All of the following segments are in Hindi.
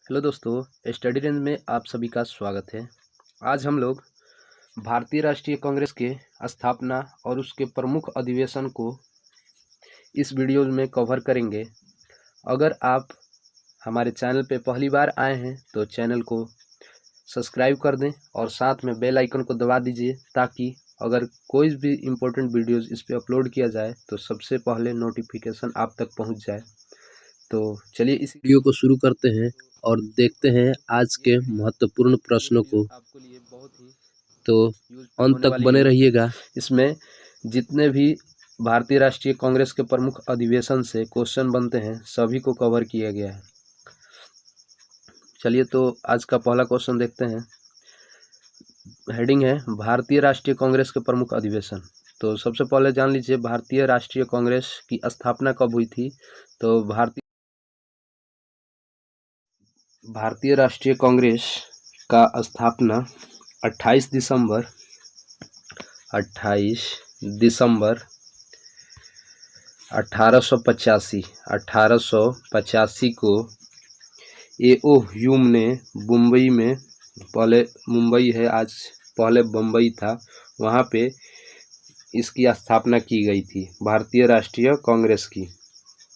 हेलो दोस्तों, स्टडी रेंज में आप सभी का स्वागत है। आज हम लोग भारतीय राष्ट्रीय कांग्रेस के स्थापना और उसके प्रमुख अधिवेशन को इस वीडियो में कवर करेंगे। अगर आप हमारे चैनल पे पहली बार आए हैं तो चैनल को सब्सक्राइब कर दें और साथ में बेल आइकन को दबा दीजिए ताकि अगर कोई भी इम्पोर्टेंट वीडियोज़ इस पर अपलोड किया जाए तो सबसे पहले नोटिफिकेशन आप तक पहुँच जाए। तो चलिए इस वीडियो को शुरू करते हैं और देखते हैं आज के महत्वपूर्ण प्रश्नों को। आपको लिए बहुत ही तो अंत तक बने रहिएगा। इसमें जितने भी भारतीय राष्ट्रीय कांग्रेस के प्रमुख अधिवेशन से क्वेश्चन बनते हैं सभी को कवर किया गया है। चलिए तो आज का पहला क्वेश्चन देखते हैं। हेडिंग है भारतीय राष्ट्रीय कांग्रेस के प्रमुख अधिवेशन। तो सबसे पहले जान लीजिए भारतीय राष्ट्रीय कांग्रेस की स्थापना कब हुई थी। तो भारतीय राष्ट्रीय कांग्रेस का स्थापना 28 दिसंबर 1885 को एओ ह्यूम ने मुंबई में, पहले मुंबई है आज, पहले बम्बई था, वहाँ पे इसकी स्थापना की गई थी भारतीय राष्ट्रीय कांग्रेस की।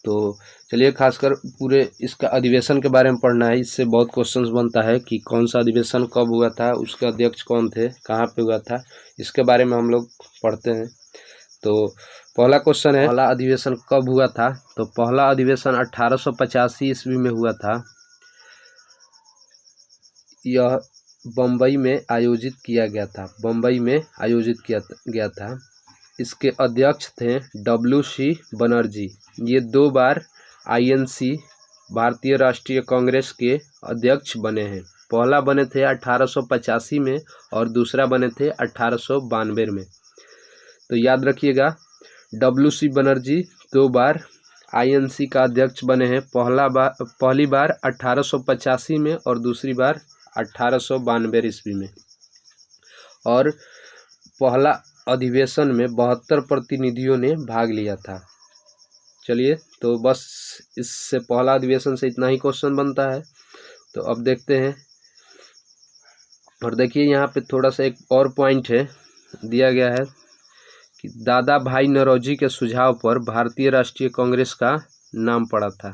तो चलिए खासकर पूरे इसका अधिवेशन के बारे में पढ़ना है। इससे बहुत क्वेश्चंस बनता है कि कौन सा अधिवेशन कब हुआ था, उसके अध्यक्ष कौन थे, कहाँ पे हुआ था, इसके बारे में हम लोग पढ़ते हैं। तो पहला क्वेश्चन है पहला अधिवेशन कब हुआ था। तो पहला अधिवेशन 1885 ईस्वी में हुआ था। यह बम्बई में आयोजित किया गया था, बम्बई में आयोजित किया गया था। इसके अध्यक्ष थे WC बनर्जी। ये 2 बार INC भारतीय राष्ट्रीय कांग्रेस के अध्यक्ष बने हैं। पहला बने थे 1885 में और दूसरा बने थे 1892 में। तो याद रखिएगा WC बनर्जी 2 बार INC का अध्यक्ष बने हैं। पहली बार 1885 में और दूसरी बार 1892 ईस्वी में। और पहला अधिवेशन में 72 प्रतिनिधियों ने भाग लिया था। चलिए तो बस इससे पहला अधिवेशन से इतना ही क्वेश्चन बनता है। तो अब देखते हैं और देखिए यहाँ पे थोड़ा सा एक और पॉइंट है, दिया गया है कि दादा भाई नौरोजी के सुझाव पर भारतीय राष्ट्रीय कांग्रेस का नाम पड़ा था।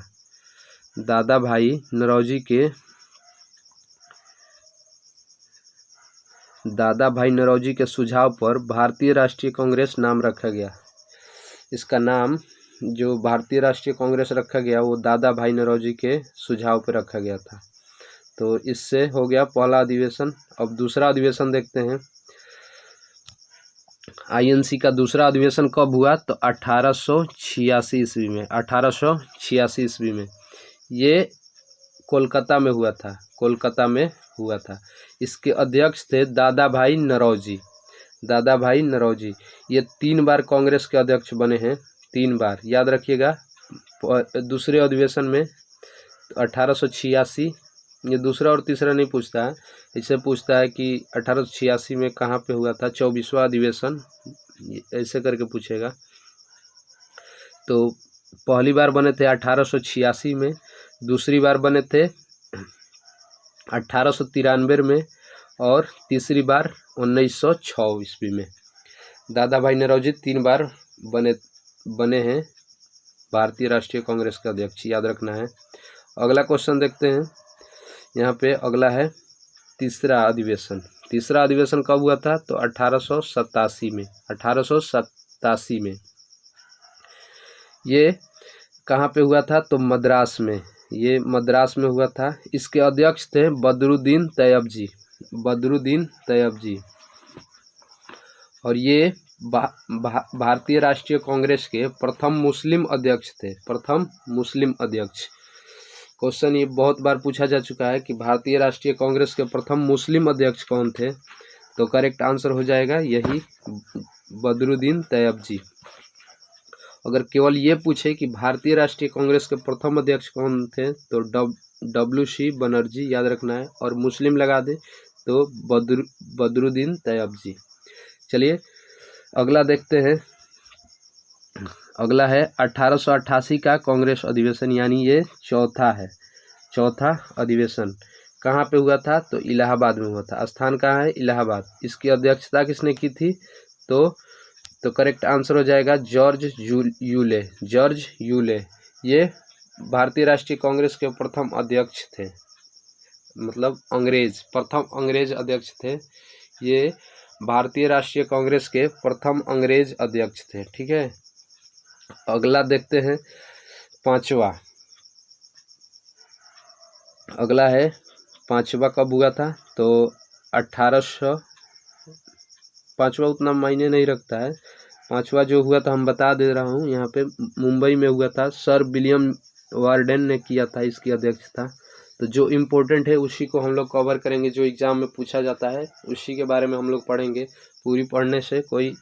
दादा भाई नौरोजी के सुझाव पर भारतीय राष्ट्रीय कांग्रेस नाम रखा गया। इसका नाम जो भारतीय राष्ट्रीय कांग्रेस रखा गया वो दादा भाई नौरोजी के सुझाव पर रखा गया था। तो इससे हो गया पहला अधिवेशन। अब दूसरा अधिवेशन देखते हैं। INC का दूसरा अधिवेशन कब हुआ। तो 1886 ईस्वी में। 1886 ईस्वी में ये कोलकाता में हुआ था, कोलकाता में हुआ था। इसके अध्यक्ष थे दादा भाई नौरोजी। दादा भाई नौरोजी ये 3 बार कांग्रेस के अध्यक्ष बने हैं, 3 बार याद रखिएगा। दूसरे अधिवेशन में 1886, ये दूसरा और तीसरा नहीं पूछता है, इससे पूछता है कि 1886 में कहाँ पे हुआ था, 24वां अधिवेशन, ऐसे करके पूछेगा। तो पहली बार बने थे 1886 में, दूसरी बार बने थे 1893 में और तीसरी बार 1906 ईस्वी में। दादा भाई नौरोजी 3 बार बने हैं भारतीय राष्ट्रीय कांग्रेस का अध्यक्ष, याद रखना है। अगला क्वेश्चन देखते हैं। यहाँ पे अगला है तीसरा अधिवेशन। तीसरा अधिवेशन कब हुआ था। तो 1887 में। 1887 में ये कहाँ पे हुआ था। तो मद्रास में, ये मद्रास में हुआ था। इसके अध्यक्ष थे बदरुद्दीन तैयब जी और ये भारतीय राष्ट्रीय कांग्रेस के प्रथम मुस्लिम अध्यक्ष थे, प्रथम मुस्लिम अध्यक्ष। क्वेश्चन ये बहुत बार पूछा जा चुका है कि भारतीय राष्ट्रीय कांग्रेस के प्रथम मुस्लिम अध्यक्ष कौन थे। तो करेक्ट आंसर हो जाएगा यही बदरुद्दीन तैयब जी। अगर केवल ये पूछे कि भारतीय राष्ट्रीय कांग्रेस के प्रथम अध्यक्ष कौन थे तो WC बनर्जी याद रखना है, और मुस्लिम लगा दे तो बदरुद्दीन तैयब जी। चलिए अगला देखते हैं। अगला है 1888 का कांग्रेस अधिवेशन, यानी ये चौथा है। चौथा अधिवेशन कहाँ पे हुआ था? तो इलाहाबाद में हुआ था। स्थान कहाँ है? इलाहाबाद। इसकी अध्यक्षता किसने की थी? तो करेक्ट आंसर हो जाएगा जॉर्ज यूले। जॉर्ज यूले ये भारतीय राष्ट्रीय कांग्रेस के प्रथम अध्यक्ष थे, मतलब प्रथम अंग्रेज अध्यक्ष थे। ये भारतीय राष्ट्रीय कांग्रेस के प्रथम अंग्रेज अध्यक्ष थे। ठीक है, अगला देखते हैं पांचवा। अगला है पांचवा कब हुआ था? तो 1800, पांचवा उतना मायने नहीं रखता है। पांचवा जो हुआ था हम बता दे रहा हूँ, यहाँ पे मुंबई में हुआ था। सर विलियम वार्डन ने किया था इसकी अध्यक्षता। तो जो इम्पोर्टेंट है उसी को हम लोग कवर करेंगे, जो एग्ज़ाम में पूछा जाता है उसी के बारे में हम लोग पढ़ेंगे। पूरी पढ़ने से कोई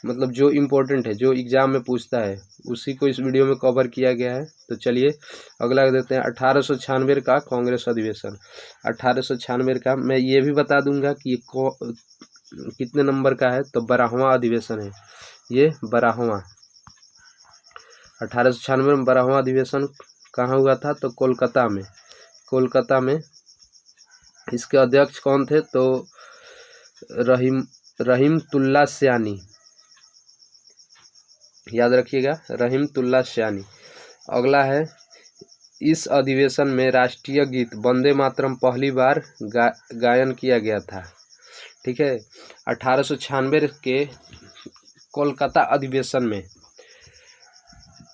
मतलब जो इम्पोर्टेंट है, जो एग्ज़ाम में पूछता है उसी को इस वीडियो में कवर किया गया है। तो चलिए अगला देते हैं 1896 का कांग्रेस अधिवेशन। 1896 का मैं ये भी बता दूंगा कि ये कितने नंबर का है। तो 12वां अधिवेशन है ये, 12वां। 1896 में 12वां अधिवेशन कहाँ हुआ था? तो कोलकाता में। कोलकाता में इसके अध्यक्ष कौन थे? तो रहीमतुल्ला सयानी, याद रखिएगा, रहीमतुल्ला सयानी। अगला है इस अधिवेशन में राष्ट्रीय गीत वंदे मातरम पहली बार गायन किया गया था। ठीक है, 1896 के कोलकाता अधिवेशन में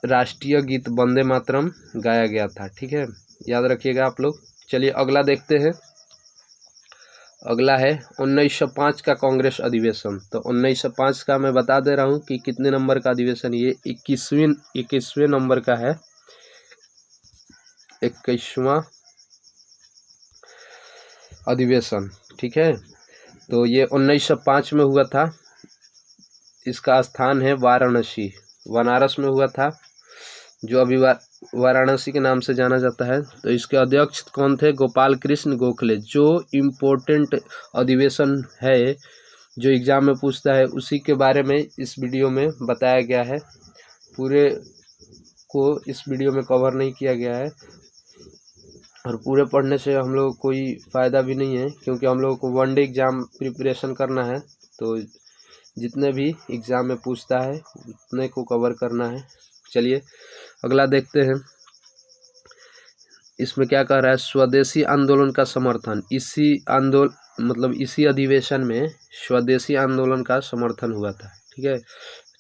राष्ट्रीय गीत वंदे मातरम गाया गया था। ठीक है, याद रखिएगा आप लोग। चलिए अगला देखते हैं। अगला है 1905 का कांग्रेस अधिवेशन। तो 1905 का मैं बता दे रहा हूँ कि कितने नंबर का अधिवेशन, ये 21वें नंबर का है, 21वां अधिवेशन। ठीक है, तो ये 1905 में हुआ था। इसका स्थान है वाराणसी, बनारस में हुआ था, जो अभी वाराणसी के नाम से जाना जाता है। तो इसके अध्यक्ष कौन थे? गोपाल कृष्ण गोखले। जो इम्पोर्टेंट अधिवेशन है, जो एग्ज़ाम में पूछता है, उसी के बारे में इस वीडियो में बताया गया है। पूरे को इस वीडियो में कवर नहीं किया गया है, और पूरे पढ़ने से हम लोग को कोई फ़ायदा भी नहीं है, क्योंकि हम लोगों को वन डे एग्ज़ाम प्रिपरेशन करना है। तो जितने भी एग्ज़ाम में पूछता है उतने को कवर करना है। चलिए अगला देखते हैं। इसमें क्या कह रहा है? स्वदेशी आंदोलन का समर्थन। इसी अधिवेशन में स्वदेशी आंदोलन का समर्थन हुआ था। ठीक है,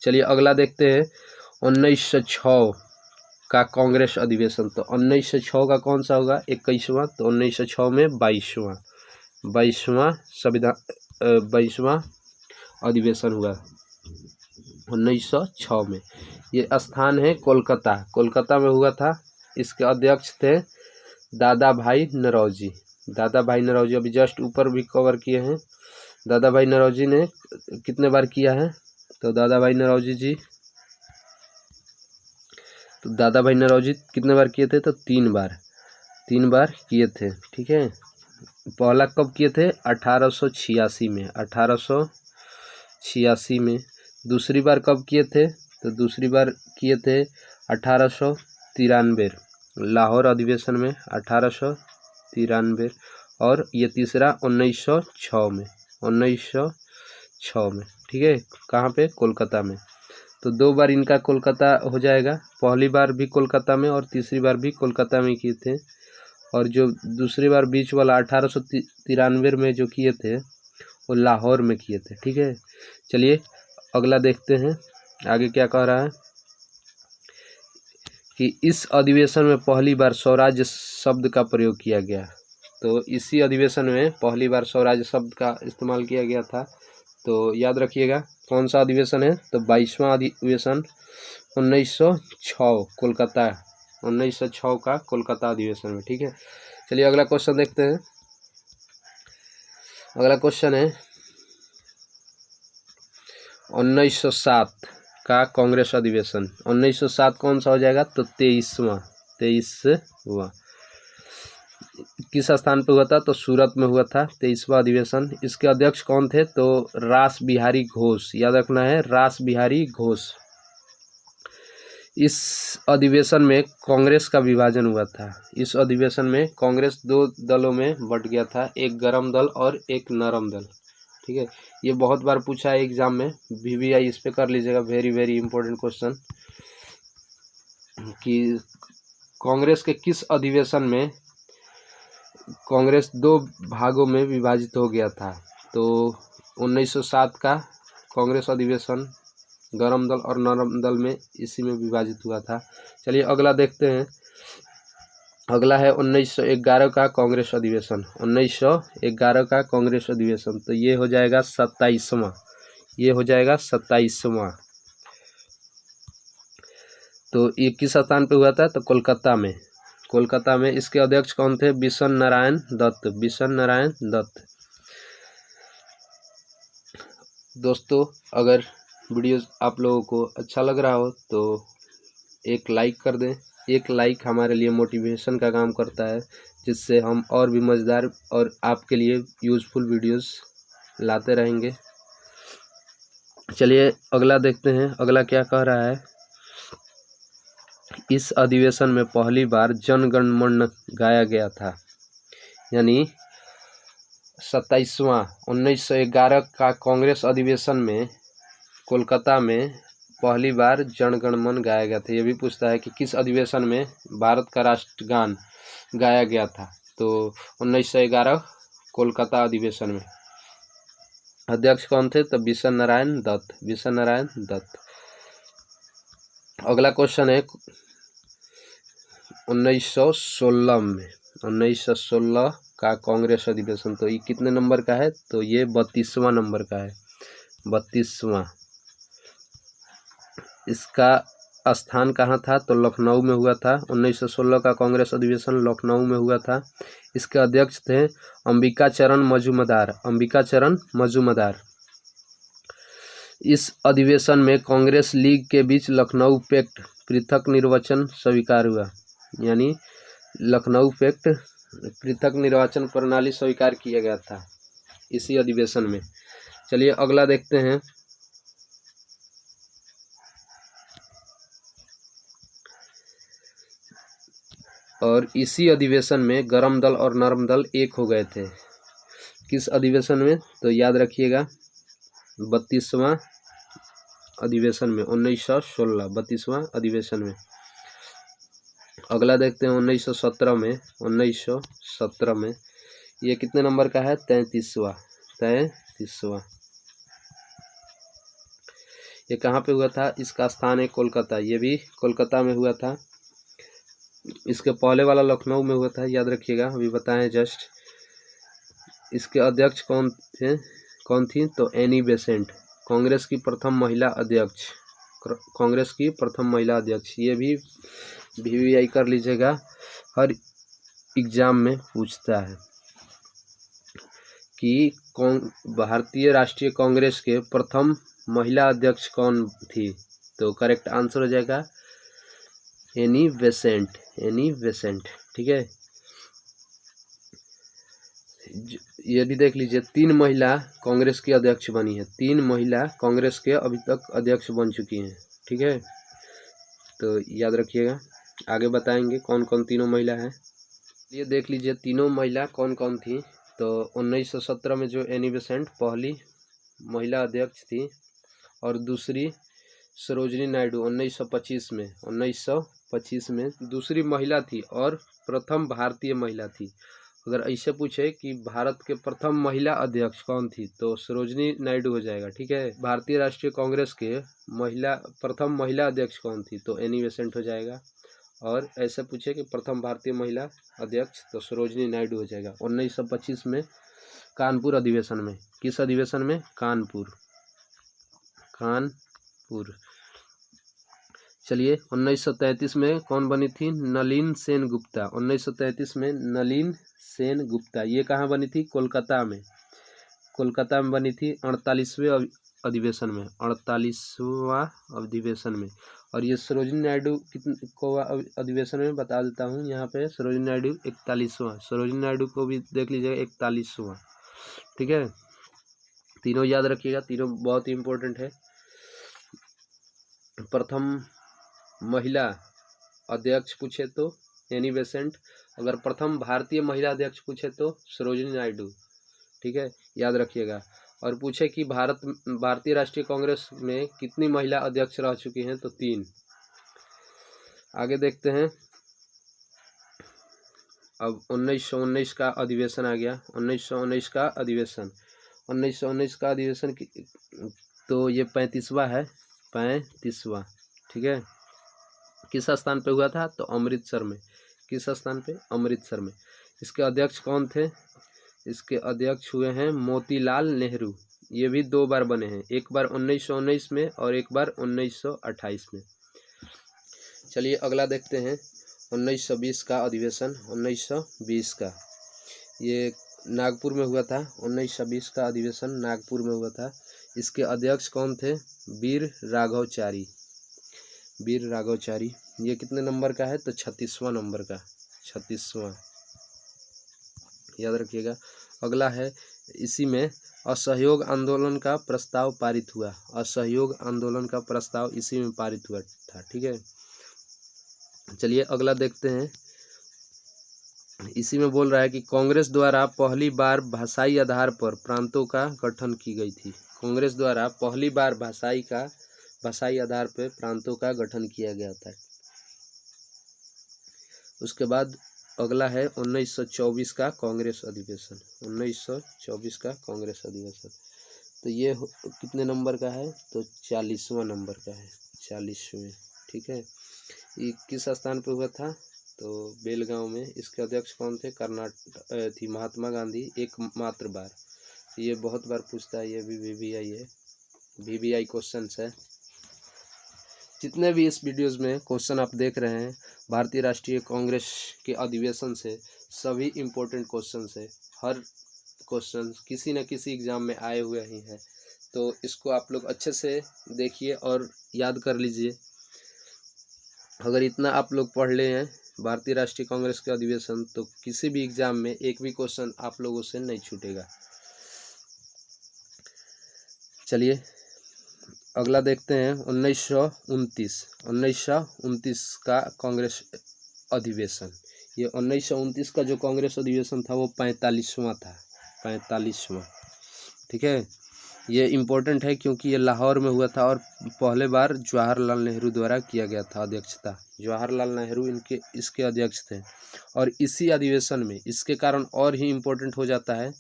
चलिए अगला देखते हैं 1906 का कांग्रेस अधिवेशन। तो 1906 का कौन सा होगा? 21वां। तो 1906 में 22वां अधिवेशन हुआ 1906 में। ये स्थान है कोलकाता। कोलकाता में हुआ था। इसके अध्यक्ष थे दादा भाई नौरोजी। दादा भाई नौरोजी अभी जस्ट ऊपर भी कवर किए हैं। दादा भाई नौरोजी ने कितने बार किया है? तो दादा भाई नौरोजी कितने बार किए थे? तो 3 बार किए थे। ठीक है, पहला कब किए थे? 1886 में। 1886 में। दूसरी बार कब किए थे? तो दूसरी बार किए थे 1893 लाहौर अधिवेशन में, 1893। और ये तीसरा 1906 में। 1906 में। ठीक है, कहाँ पे? कोलकाता में। तो 2 बार इनका कोलकाता हो जाएगा। पहली बार भी कोलकाता में और तीसरी बार भी कोलकाता में किए थे। और जो दूसरी बार बीच वाला 1893 में जो किए थे वो लाहौर में किए थे। ठीक है, चलिए अगला देखते हैं आगे क्या कह रहा है कि इस अधिवेशन में पहली बार स्वराज्य शब्द का प्रयोग किया गया। तो इसी अधिवेशन में पहली बार स्वराज्य शब्द का इस्तेमाल किया गया था। तो याद रखिएगा कौन सा अधिवेशन है? तो 22वां अधिवेशन 1906 कोलकाता, 1906 का कोलकाता अधिवेशन में। ठीक है, चलिए अगला क्वेश्चन देखते हैं। अगला क्वेश्चन है 1907 का कांग्रेस अधिवेशन। 1907 कौन सा हो जाएगा? तो 23वां किस स्थान पे हुआ था? तो सूरत में हुआ था 23वां अधिवेशन। इसके अध्यक्ष कौन थे? तो रास बिहारी घोष। याद रखना है, रास बिहारी घोष। इस अधिवेशन में कांग्रेस का विभाजन हुआ था। इस अधिवेशन में कांग्रेस दो दलों में बट गया था, एक गरम दल और एक नरम दल। ठीक है, ये बहुत बार पूछा है एग्जाम में, VVI इस पे कर लीजिएगा, वेरी वेरी इंपॉर्टेंट क्वेश्चन, कि कांग्रेस के किस अधिवेशन में कांग्रेस दो भागों में विभाजित हो गया था। तो 1907 का कांग्रेस अधिवेशन गरम दल और नरम दल में इसी में विभाजित हुआ था। चलिए अगला देखते हैं। अगला है 1911 का कांग्रेस अधिवेशन। 1911 का कांग्रेस अधिवेशन, तो ये हो जाएगा 27वां, ये हो जाएगा 27वां। तो ये किस स्थान पे हुआ था, तो कोलकाता में, कोलकाता में। इसके अध्यक्ष कौन थे, बिशन नारायण दत्त, बिशन नारायण दत्त। दोस्तों अगर वीडियो आप लोगों को अच्छा लग रहा हो तो एक लाइक कर दें। एक लाइक हमारे लिए मोटिवेशन का काम करता है, जिससे हम और भी मज़ेदार और आपके लिए यूज़फुल वीडियोस लाते रहेंगे। चलिए अगला देखते हैं, अगला क्या कह रहा है। इस अधिवेशन में पहली बार जन गण मन गाया गया था, यानी 27वां 1911 का कांग्रेस अधिवेशन में कोलकाता में पहली बार जन गण मन गाया गया था। ये भी पूछता है कि किस अधिवेशन में भारत का राष्ट्रगान गाया गया था, तो 1911 कोलकाता अधिवेशन में। अध्यक्ष कौन थे, तो बिशन नारायण दत्त, बिशन नारायण दत्त। अगला क्वेश्चन है 1916 में, 1916 का कांग्रेस अधिवेशन, तो ये कितने नंबर का है, तो ये 32वां नंबर का है, 32वां। इसका स्थान कहाँ था, तो लखनऊ में हुआ था। 1916 का कांग्रेस अधिवेशन लखनऊ में हुआ था। इसके अध्यक्ष थे अंबिका चरण मजूमदार, अंबिका चरण मजूमदार। इस अधिवेशन में कांग्रेस लीग के बीच लखनऊ पैक्ट पृथक निर्वाचन स्वीकार हुआ, यानी लखनऊ पैक्ट पृथक निर्वाचन प्रणाली स्वीकार किया गया था इसी अधिवेशन में। चलिए अगला देखते हैं। और इसी अधिवेशन में गरम दल और नरम दल एक हो गए थे। किस अधिवेशन में, तो याद रखिएगा 32वां अधिवेशन में, 1916 32वां अधिवेशन में। अगला देखते हैं 1917 में, 1917 में ये कितने नंबर का है, 33वां, 33वां। ये कहाँ पे हुआ था, इसका स्थान है कोलकाता, ये भी कोलकाता में हुआ था। इसके पहले वाला लखनऊ में हुआ था, याद रखिएगा, अभी बताएं जस्ट। इसके अध्यक्ष कौन थे, कौन थी, तो एनी बेसेंट, कांग्रेस की प्रथम महिला अध्यक्ष, कांग्रेस की प्रथम महिला अध्यक्ष। ये भी VVI कर लीजिएगा, हर एग्जाम में पूछता है कि कौन भारतीय राष्ट्रीय कांग्रेस के प्रथम महिला अध्यक्ष कौन थी, तो करेक्ट आंसर हो जाएगा एनी बेसेंट, एनी बेसेंट। ठीक है, ये भी देख लीजिए, 3 महिला कांग्रेस की अध्यक्ष बनी है, 3 महिला कांग्रेस के अभी तक अध्यक्ष बन चुकी हैं। ठीक है, तो याद रखिएगा, आगे बताएंगे कौन कौन तीनों महिला हैं। ये देख लीजिए तीनों महिला कौन कौन थी। तो 1917 में जो एनी बेसेंट पहली महिला अध्यक्ष थी, और दूसरी सरोजिनी नायडू 1925 में, 1925 में दूसरी महिला थी और प्रथम भारतीय महिला थी। अगर ऐसे पूछे कि भारत के प्रथम महिला अध्यक्ष कौन थी, तो सरोजिनी नायडू हो जाएगा। ठीक है, भारतीय राष्ट्रीय कांग्रेस के प्रथम महिला अध्यक्ष कौन थी, तो एनी बेसेंट हो जाएगा। और ऐसे पूछे कि प्रथम भारतीय महिला अध्यक्ष, तो सरोजिनी नायडू हो जाएगा। 1925 में कानपुर अधिवेशन में, किस अधिवेशन में, कानपुर, कानपुर। चलिए 1933 में कौन बनी थी, नलिनी सेन गुप्ता, 1933 में नलिनी सेन गुप्ता। ये कहाँ बनी थी, कोलकाता में, कोलकाता में बनी थी 48वें अधिवेशन में, 48वां अधिवेशन में। और ये सरोजिनी नायडू को अधिवेशन में बता देता हूँ, यहाँ पे सरोजिनी नायडू 41वां, सरोजिनी नायडू को भी देख लीजिएगा 41वां। ठीक है, तीनों याद रखिएगा, तीनों बहुत ही इम्पोर्टेंट है। प्रथम महिला अध्यक्ष पूछे तो एनी बेसेंट, अगर प्रथम भारतीय महिला अध्यक्ष पूछे तो सरोजिनी नायडू। ठीक है, याद रखिएगा। और पूछे कि भारतीय राष्ट्रीय कांग्रेस में कितनी महिला अध्यक्ष रह चुकी हैं तो 3। आगे देखते हैं। अब 1919 का अधिवेशन आ गया। 1919 का अधिवेशन, 1919 का अधिवेशन की तो ये 35वां है, 35वां। ठीक है, किस स्थान पे हुआ था तो अमृतसर में। किस स्थान पे? अमृतसर में। इसके अध्यक्ष कौन थे? इसके अध्यक्ष हुए हैं मोतीलाल नेहरू। ये भी 2 बार बने हैं, एक बार 1919 में और एक बार 1928 में। चलिए अगला देखते हैं 1920 का अधिवेशन। 1920 का ये नागपुर में हुआ था। 1920 का अधिवेशन नागपुर में हुआ था। इसके अध्यक्ष कौन थे? वीर राघवचारी। वीर राघवचारी। ये कितने नंबर का है तो 36वां नंबर का, 36वां, याद रखिएगा। अगला है, इसी में असहयोग आंदोलन का प्रस्ताव पारित हुआ। असहयोग आंदोलन का प्रस्ताव इसी में पारित हुआ था। ठीक है, चलिए अगला देखते हैं। इसी में बोल रहा है कि कांग्रेस द्वारा पहली बार भाषाई आधार पर प्रांतों का गठन की गई थी। कांग्रेस द्वारा पहली बार भाषाई आधार पर प्रांतों का गठन किया गया था। उसके बाद अगला है 1924 का कांग्रेस अधिवेशन। 1924 का कांग्रेस अधिवेशन तो ये कितने नंबर का है तो 40वां नंबर का है, 40वें। ठीक है, ये किस स्थान पे हुआ था तो बेलगांव में। इसके अध्यक्ष कौन थे? थी महात्मा गांधी, एकमात्र बार। ये बहुत बार पूछता है, ये भी VVI है, VVI क्वेश्चन है। जितने भी इस वीडियोज़ में क्वेश्चन आप देख रहे हैं भारतीय राष्ट्रीय कांग्रेस के अधिवेशन से, सभी इम्पोर्टेंट क्वेश्चन है। हर क्वेश्चन किसी न किसी एग्ज़ाम में आए हुए ही हैं, तो इसको आप लोग अच्छे से देखिए और याद कर लीजिए। अगर इतना आप लोग पढ़ ले हैं भारतीय राष्ट्रीय कांग्रेस के अधिवेशन, तो किसी भी एग्ज़ाम में एक भी क्वेश्चन आप लोगों से नहीं छूटेगा। चलिए अगला देखते हैं 1929 का कांग्रेस अधिवेशन। ये 1929 का जो कांग्रेस अधिवेशन था वो 45वां था, 45वां। ठीक है, ये इम्पोर्टेंट है क्योंकि ये लाहौर में हुआ था और पहले बार जवाहरलाल नेहरू द्वारा किया गया था अध्यक्षता। जवाहरलाल नेहरू इसके अध्यक्ष थे। और इसी अधिवेशन में, इसके कारण और ही इम्पोर्टेंट हो जाता है,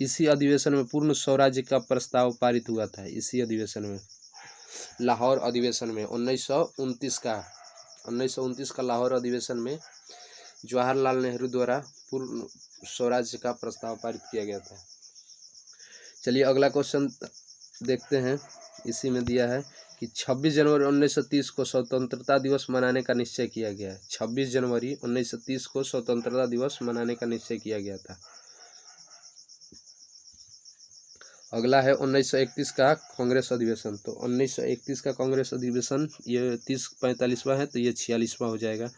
इसी अधिवेशन में पूर्ण स्वराज्य का प्रस्ताव पारित हुआ था। इसी अधिवेशन में, लाहौर अधिवेशन में 1929 का लाहौर अधिवेशन में जवाहरलाल नेहरू द्वारा पूर्ण स्वराज्य का प्रस्ताव पारित किया गया था। चलिए अगला क्वेश्चन देखते हैं। इसी में दिया है कि 26 जनवरी 1930 को स्वतंत्रता दिवस मनाने का निश्चय किया गया है। 26 जनवरी 1930 को स्वतंत्रता दिवस मनाने का निश्चय किया गया था। अगला है 1931 का कांग्रेस अधिवेशन। तो 1931 का कांग्रेस अधिवेशन ये 45वां है, तो ये 46वां हो जाएगा।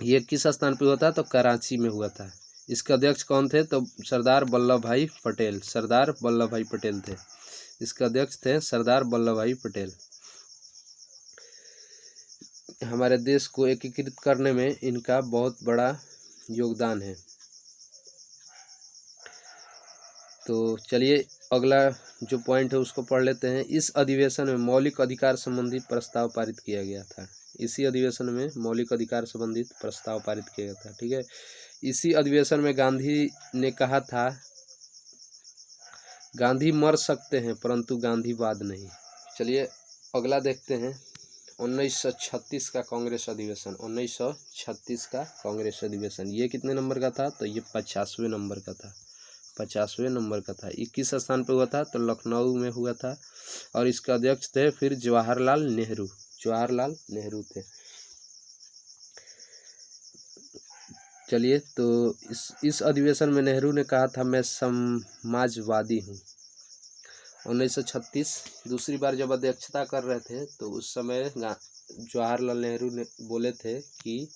ये किस स्थान पे हुआ था तो कराची में हुआ था। इसके अध्यक्ष कौन थे तो सरदार वल्लभ भाई पटेल। सरदार वल्लभ भाई पटेल थे इसके अध्यक्ष, थे सरदार वल्लभ भाई पटेल। हमारे देश को एकीकृत करने में इनका बहुत बड़ा योगदान है। तो चलिए अगला जो पॉइंट है उसको पढ़ लेते हैं। इस अधिवेशन में मौलिक अधिकार संबंधी प्रस्ताव पारित किया गया था। इसी अधिवेशन में मौलिक अधिकार संबंधित प्रस्ताव पारित किया गया था। ठीक है, इसी अधिवेशन में गांधी ने कहा था, गांधी मर सकते हैं परंतु गांधीवाद नहीं। चलिए अगला देखते हैं 1936 का कांग्रेस अधिवेशन। 1936 का कांग्रेस अधिवेशन ये कितने नंबर का था तो ये 50वें नंबर का था, 50वें नंबर का था। 21 स्थान पे हुआ था तो लखनऊ में हुआ था और इसके अध्यक्ष थे फिर जवाहरलाल नेहरू। जवाहरलाल नेहरू थे। चलिए तो इस अधिवेशन में नेहरू ने कहा था मैं समाजवादी हूँ। 1936 दूसरी बार जब अध्यक्षता कर रहे थे तो उस समय जवाहरलाल नेहरू ने बोले थे कि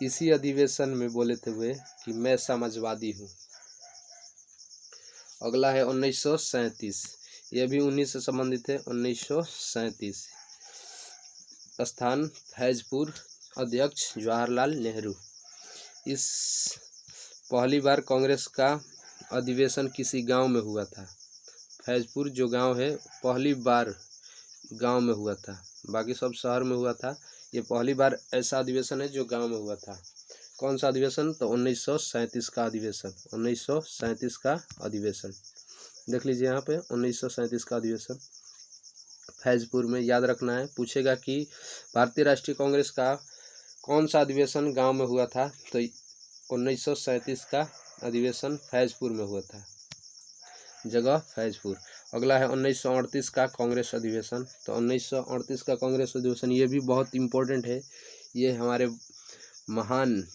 इसी अधिवेशन में बोले थे वे कि मैं समाजवादी हूँ। अगला है 1937, यह भी 19 से संबंधित है। 1937 स्थान फैजपुर, अध्यक्ष जवाहरलाल नेहरू। इस पहली बार कांग्रेस का अधिवेशन किसी गांव में हुआ था। फैजपुर जो गांव है पहली बार गांव में हुआ था, बाकी सब शहर में हुआ था। ये पहली बार ऐसा अधिवेशन है जो गांव में हुआ था। कौन सा अधिवेशन? तो 1937 का अधिवेशन। 1937 का अधिवेशन देख लीजिए यहाँ पे, 1937 का अधिवेशन फैजपुर में। याद रखना है, पूछेगा कि भारतीय राष्ट्रीय कांग्रेस का कौन सा अधिवेशन गांव में हुआ था, तो 1937 का अधिवेशन फैजपुर में हुआ था, जगह फैजपुर। अगला है 1938 का कांग्रेस अधिवेशन। तो 1938 का कांग्रेस अधिवेशन ये भी बहुत इम्पोर्टेंट है। ये हमारे महान,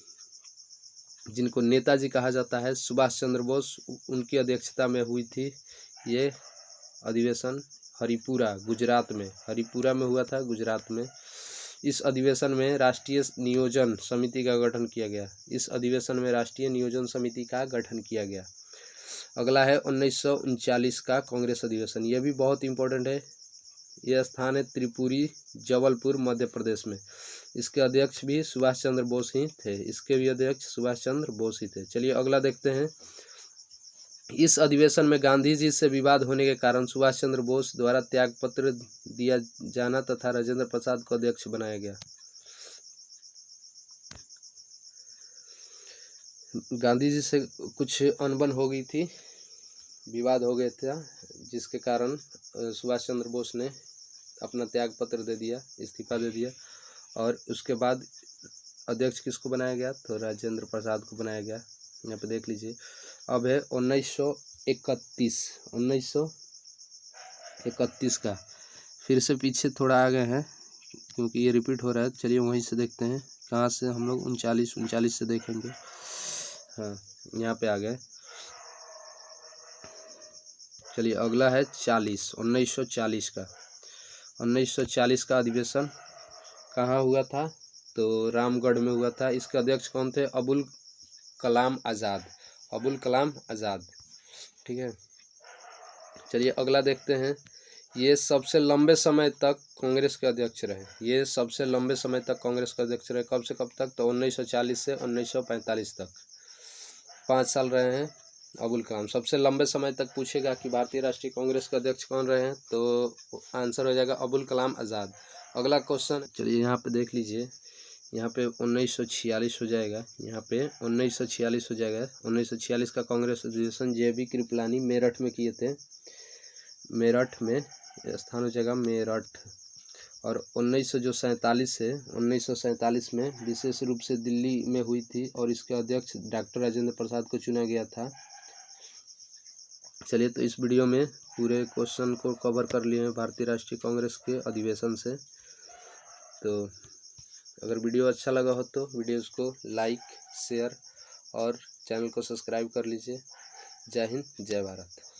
जिनको नेताजी कहा जाता है, सुभाष चंद्र बोस, उनकी अध्यक्षता में हुई थी ये अधिवेशन। हरिपुरा, गुजरात में, हरिपुरा में हुआ था, गुजरात में। इस अधिवेशन में राष्ट्रीय नियोजन समिति का गठन किया गया। इस अधिवेशन में राष्ट्रीय नियोजन समिति का गठन किया गया। अगला है 1939 का कांग्रेस अधिवेशन। यह भी बहुत इंपॉर्टेंट है। यह स्थान है त्रिपुरी, जबलपुर, मध्य प्रदेश में। इसके अध्यक्ष भी सुभाष चंद्र बोस ही थे। इसके भी अध्यक्ष सुभाष चंद्र बोस ही थे। चलिए अगला देखते हैं। इस अधिवेशन में गांधी जी से विवाद होने के कारण सुभाष चंद्र बोस द्वारा त्यागपत्र दिया जाना तथा राजेंद्र प्रसाद को अध्यक्ष बनाया गया। गांधी जी से कुछ अनबन हो गई थी, विवाद हो गया था, जिसके कारण सुभाष चंद्र बोस ने अपना त्यागपत्र दे दिया, इस्तीफा दे दिया। और उसके बाद अध्यक्ष किसको बनाया गया? तो राजेंद्र प्रसाद को बनाया गया। यहाँ पे देख लीजिए। अब है 1931 का। फिर से पीछे थोड़ा आ गए हैं क्योंकि ये रिपीट हो रहा है। चलिए वहीं से देखते हैं, कहाँ से हम लोग 39 से देखेंगे। हाँ, यहाँ पे आ गए। चलिए अगला है 1940 का। 1940 का अधिवेशन कहाँ हुआ था? तो रामगढ़ में हुआ था। इसके अध्यक्ष कौन थे? अबुल कलाम आज़ाद। अबुल कलाम आज़ाद, ठीक है। चलिए अगला देखते हैं। ये सबसे लंबे समय तक कांग्रेस के अध्यक्ष रहे। ये सबसे लंबे समय तक कांग्रेस के अध्यक्ष रहे। कब से कब तक? तो 1940 से 1945 तक 5 साल रहे हैं अबुल कलाम। सबसे लंबे समय तक पूछेगा कि भारतीय राष्ट्रीय कांग्रेस के अध्यक्ष कौन रहे हैं, तो आंसर हो जाएगा अबुल कलाम आज़ाद। अगला क्वेश्चन, चलिए यहाँ पे देख लीजिए। यहाँ पे 1946 हो जाएगा। यहाँ पे 1946 हो जाएगा। 1946 का कांग्रेस अधिवेशन JB कृपलानी मेरठ में किए थे। मेरठ में स्थान हो जाएगा मेरठ। और 1947 में विशेष रूप से दिल्ली में हुई थी और इसके अध्यक्ष डॉक्टर राजेंद्र प्रसाद को चुना गया था। चलिए तो इस वीडियो में पूरे क्वेश्चन को कवर कर लिए हैं भारतीय राष्ट्रीय कांग्रेस के अधिवेशन से। तो अगर वीडियो अच्छा लगा हो तो वीडियोज़ को लाइक, शेयर और चैनल को सब्सक्राइब कर लीजिए। जय हिंद, जय भारत।